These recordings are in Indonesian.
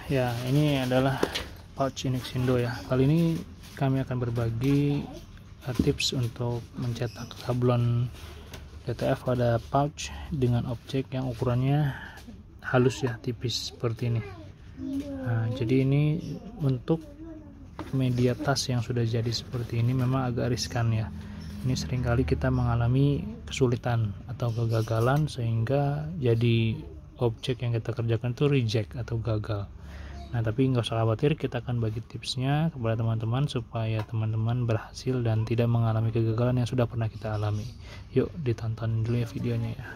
Ya, ini adalah pouch Inixindo ya. Kali ini kami akan berbagi tips untuk mencetak sablon DTF pada pouch dengan objek yang ukurannya halus ya, tipis seperti ini. Nah, jadi ini untuk media tas yang sudah jadi seperti ini memang agak riskan ya. Ini seringkali kita mengalami kesulitan atau kegagalan sehingga jadi objek yang kita kerjakan itu reject atau gagal. Nah, tapi nggak usah khawatir, kita akan bagi tipsnya kepada teman-teman supaya teman-teman berhasil dan tidak mengalami kegagalan yang sudah pernah kita alami. Yuk ditonton dulu ya videonya ya.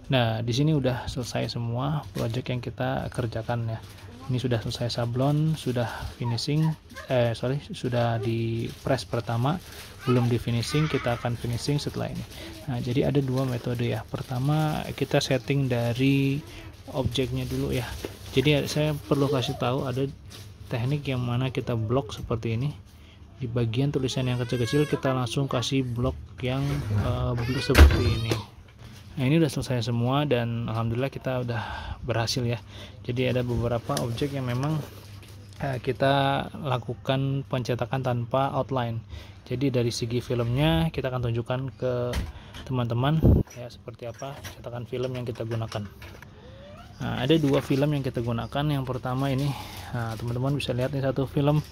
Nah, di sini udah selesai semua project yang kita kerjakan ya. Ini sudah selesai sablon, sudah finishing, sudah di press pertama, belum di finishing, kita akan finishing setelah ini. Nah, jadi ada dua metode ya. Pertama, kita setting dari objeknya dulu ya. Jadi saya perlu kasih tahu ada teknik yang mana kita blok seperti ini. Di bagian tulisan yang kecil-kecil kita langsung kasih blok yang seperti ini. Nah, ini udah selesai semua dan alhamdulillah kita udah berhasil ya. Jadi ada beberapa objek yang memang kita lakukan pencetakan tanpa outline. Jadi dari segi filmnya kita akan tunjukkan ke teman-teman ya seperti apa cetakan film yang kita gunakan. Nah, ada dua film yang kita gunakan. Yang pertama ini, teman-teman bisa lihat nih, satu film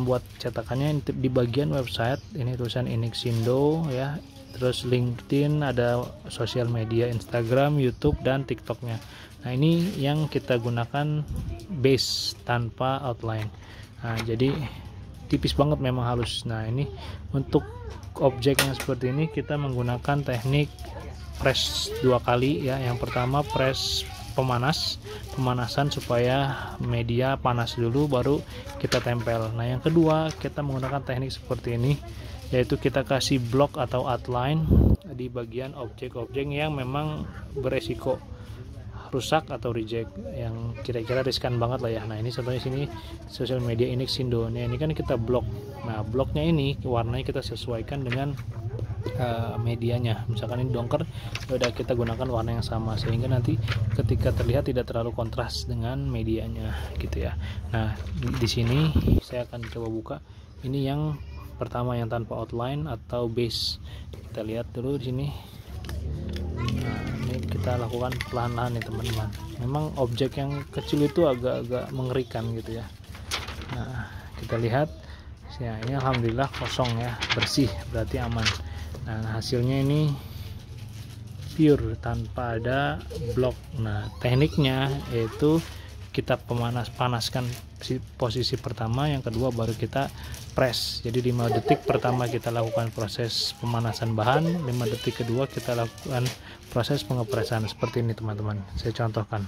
buat cetakannya di bagian website ini tulisan Inixindo ya. Terus LinkedIn, ada sosial media Instagram, YouTube dan TikToknya. Nah, ini yang kita gunakan base tanpa outline. Nah, jadi tipis banget memang halus. Nah, ini untuk objeknya seperti ini kita menggunakan teknik press dua kali ya. Yang pertama press pemanasan supaya media panas dulu baru kita tempel. Nah, yang kedua kita menggunakan teknik seperti ini, yaitu kita kasih blok atau outline di bagian objek-objek yang memang beresiko rusak atau reject, yang kira-kira riskan banget lah ya. Nah, ini contohnya sini sosial media Inixindo. Nah, ini kan kita blok. Nah, bloknya ini warnanya kita sesuaikan dengan medianya. Misalkan ini dongker, udah kita gunakan warna yang sama sehingga nanti ketika terlihat tidak terlalu kontras dengan medianya gitu ya. Nah, di sini saya akan coba buka ini yang pertama yang tanpa outline atau base. Kita lihat dulu di sini. Nah, ini kita lakukan pelan-pelan nih teman-teman. Memang objek yang kecil itu agak-agak mengerikan gitu ya. Nah, kita lihat ya, ini alhamdulillah kosong ya, bersih, berarti aman. Nah, hasilnya ini pure tanpa ada blok. Nah, tekniknya yaitu kita panaskan posisi pertama, yang kedua baru kita press. Jadi 5 detik pertama kita lakukan proses pemanasan bahan, 5 detik kedua kita lakukan proses pengepresan. Seperti ini teman-teman, saya contohkan.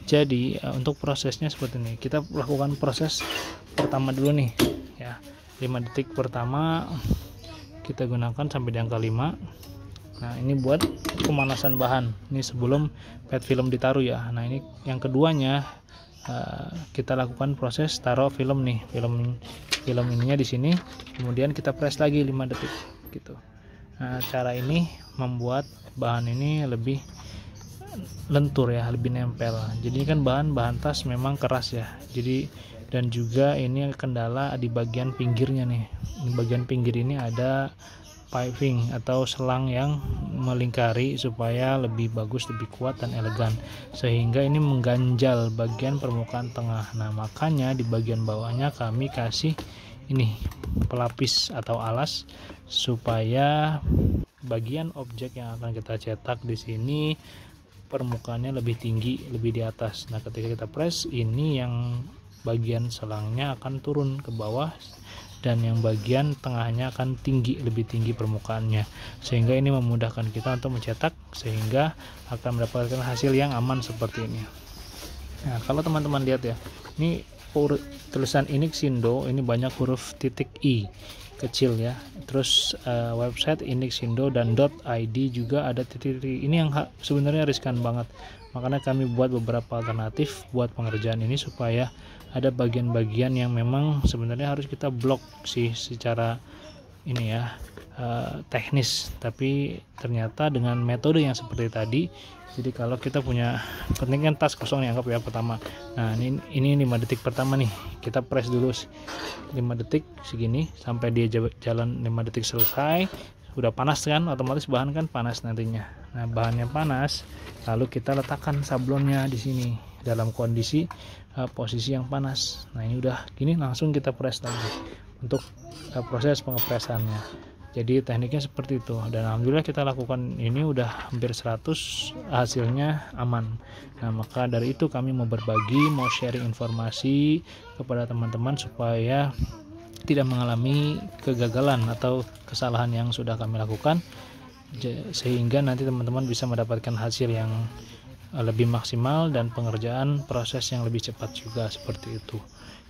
Jadi untuk prosesnya seperti ini, kita lakukan proses pertama dulu nih ya. 5 detik pertama kita gunakan sampai di angka 5. Nah, ini buat pemanasan bahan, ini sebelum pet film ditaruh ya. Nah, ini yang keduanya kita lakukan proses taruh film nih, film ininya di sini, kemudian kita press lagi 5 detik gitu. Nah, cara ini membuat bahan ini lebih lentur ya, lebih nempel. Jadi kan bahan tas memang keras ya. Jadi dan juga ini kendala di bagian pinggirnya nih. Di bagian pinggir ini ada piping atau selang yang melingkari supaya lebih bagus, lebih kuat dan elegan, sehingga ini mengganjal bagian permukaan tengah. Nah, makanya di bagian bawahnya kami kasih ini pelapis atau alas supaya bagian objek yang akan kita cetak di sini permukaannya lebih tinggi, lebih di atas. Nah, ketika kita press, ini yang bagian selangnya akan turun ke bawah dan yang bagian tengahnya akan tinggi, lebih tinggi permukaannya, sehingga ini memudahkan kita untuk mencetak sehingga akan mendapatkan hasil yang aman seperti ini. Nah, kalau teman-teman lihat ya, ini tulisan Inixindo ini banyak huruf titik i kecil ya. Terus website Inixindo dan .id juga ada titik i. Ini yang sebenarnya riskan banget. Makanya kami buat beberapa alternatif buat pengerjaan ini supaya ada bagian-bagian yang memang sebenarnya harus kita blok sih secara ini ya teknis, tapi ternyata dengan metode yang seperti tadi. Jadi kalau kita punya, penting kan tas kosong nih, anggap ya pertama. Nah ini 5 detik pertama nih, kita press dulu 5 detik segini sampai dia jalan 5 detik selesai. Udah panas kan, otomatis bahan kan panas nantinya. Nah bahannya panas, lalu kita letakkan sablonnya di sini dalam kondisi posisi yang panas. Nah ini udah gini, langsung kita press lagi untuk proses pengepresannya. Jadi tekniknya seperti itu, dan alhamdulillah kita lakukan ini udah hampir 100, hasilnya aman. Nah maka dari itu kami mau berbagi, mau sharing informasi kepada teman-teman supaya tidak mengalami kegagalan atau kesalahan yang sudah kami lakukan, sehingga nanti teman-teman bisa mendapatkan hasil yang lebih maksimal dan pengerjaan proses yang lebih cepat juga, seperti itu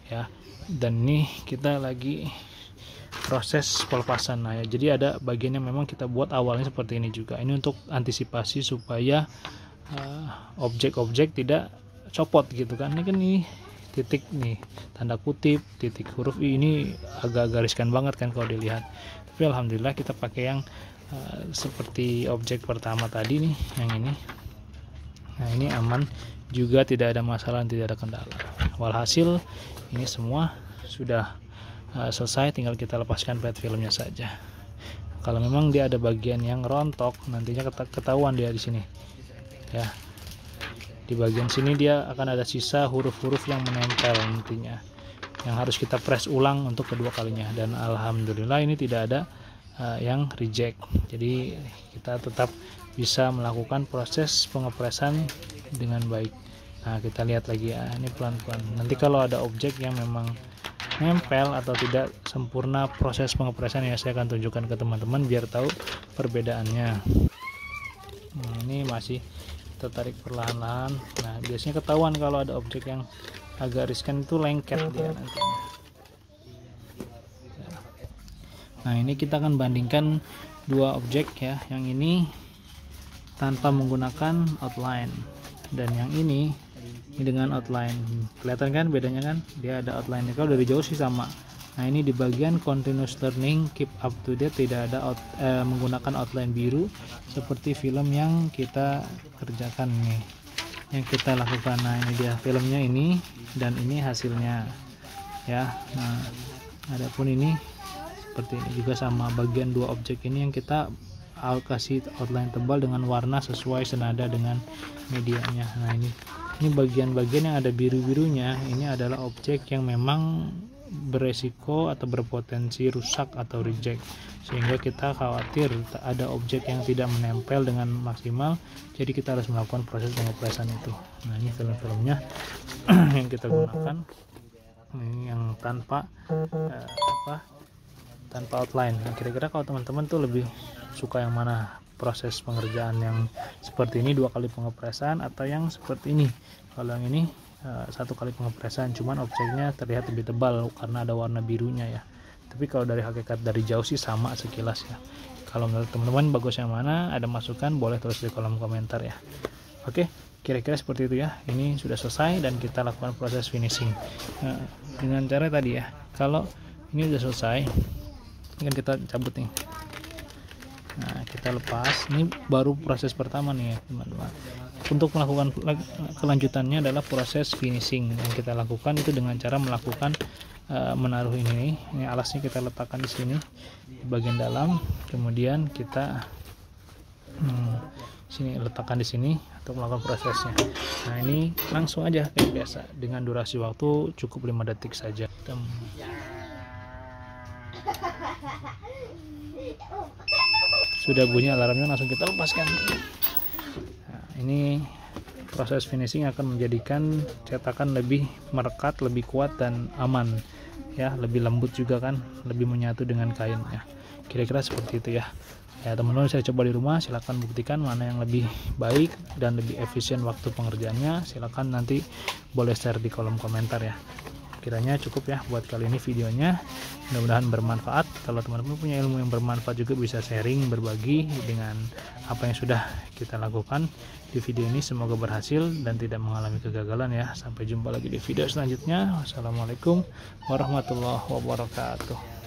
ya. Dan ini kita lagi proses pelepasan. Nah ya, jadi ada bagian yang memang kita buat awalnya seperti ini juga. Ini untuk antisipasi supaya objek-objek tidak copot gitu kan. Ini kan titik nih, tanda kutip, titik huruf I ini agak riskan banget kan kalau dilihat. Tapi alhamdulillah kita pakai yang seperti objek pertama tadi nih, yang ini. Nah ini aman juga, tidak ada masalah, tidak ada kendala. Walhasil ini semua sudah selesai, tinggal kita lepaskan pet filmnya saja. Kalau memang dia ada bagian yang rontok, nantinya ketahuan dia di sini ya. Di bagian sini dia akan ada sisa huruf-huruf yang menempel nantinya, yang harus kita press ulang untuk kedua kalinya. Dan alhamdulillah ini tidak ada yang reject, jadi kita tetap bisa melakukan proses pengepresan dengan baik. Nah kita lihat lagi ya, ini pelan-pelan. Nanti kalau ada objek yang memang nempel atau tidak sempurna proses pengepresan, ya saya akan tunjukkan ke teman-teman biar tahu perbedaannya. Ini masih kita tarik perlahan-lahan. Nah biasanya ketahuan kalau ada objek yang agak riskan, itu lengket dia nantinya. Nah ini kita akan bandingkan dua objek ya, yang ini tanpa menggunakan outline dan yang ini dengan outline. Kelihatan kan bedanya kan, dia ada outline. Kalau dari jauh sih sama. Nah ini di bagian continuous learning keep up to date tidak ada menggunakan outline biru seperti film yang kita kerjakan nih, yang kita lakukan. Nah ini dia filmnya ini, dan ini hasilnya ya. Nah adapun ini seperti ini juga sama, bagian dua objek ini yang kita kasih outline tebal dengan warna sesuai senada dengan medianya. Nah ini bagian-bagian yang ada biru-birunya, ini adalah objek yang memang beresiko atau berpotensi rusak atau reject, sehingga kita khawatir ada objek yang tidak menempel dengan maksimal, jadi kita harus melakukan proses pengepresan itu. Nah ini film-filmnya yang kita gunakan, ini yang tanpa tanpa outline. Nah kira-kira kalau teman-teman tuh lebih suka yang mana, proses pengerjaan yang seperti ini 2 kali pengepresan atau yang seperti ini? Kalau yang ini 1 kali pengepresan, cuman objeknya terlihat lebih tebal karena ada warna birunya ya. Tapi kalau dari hakikat dari jauh sih sama sekilas ya. Kalau menurut teman-teman bagus yang mana, ada masukan boleh tulis di kolom komentar ya. Oke, kira-kira seperti itu ya. Ini sudah selesai dan kita lakukan proses finishing dengan cara tadi ya. Kalau ini sudah selesai, ini kan kita cabut nih. Nah kita lepas, ini baru proses pertama nih ya teman-teman. Untuk melakukan kelanjutannya adalah proses finishing yang kita lakukan itu dengan cara melakukan menaruh ini alasnya kita letakkan di sini di bagian dalam, kemudian kita sini letakkan di sini untuk melakukan prosesnya. Nah ini langsung aja kayak biasa dengan durasi waktu cukup 5 detik saja. Sudah bunyi alarmnya, langsung kita lepaskan. Nah, ini proses finishing akan menjadikan cetakan lebih merekat, lebih kuat dan aman ya, lebih lembut juga kan, lebih menyatu dengan kainnya. Kira-kira seperti itu ya. Ya teman-teman, saya coba di rumah, silahkan buktikan mana yang lebih baik dan lebih efisien waktu pengerjaannya. Silahkan nanti boleh share di kolom komentar ya. Kiranya cukup ya buat kali ini videonya, mudah-mudahan bermanfaat. Kalau teman-teman punya ilmu yang bermanfaat juga bisa sharing, berbagi dengan apa yang sudah kita lakukan di video ini. Semoga berhasil dan tidak mengalami kegagalan ya. Sampai jumpa lagi di video selanjutnya. Wassalamualaikum warahmatullahi wabarakatuh.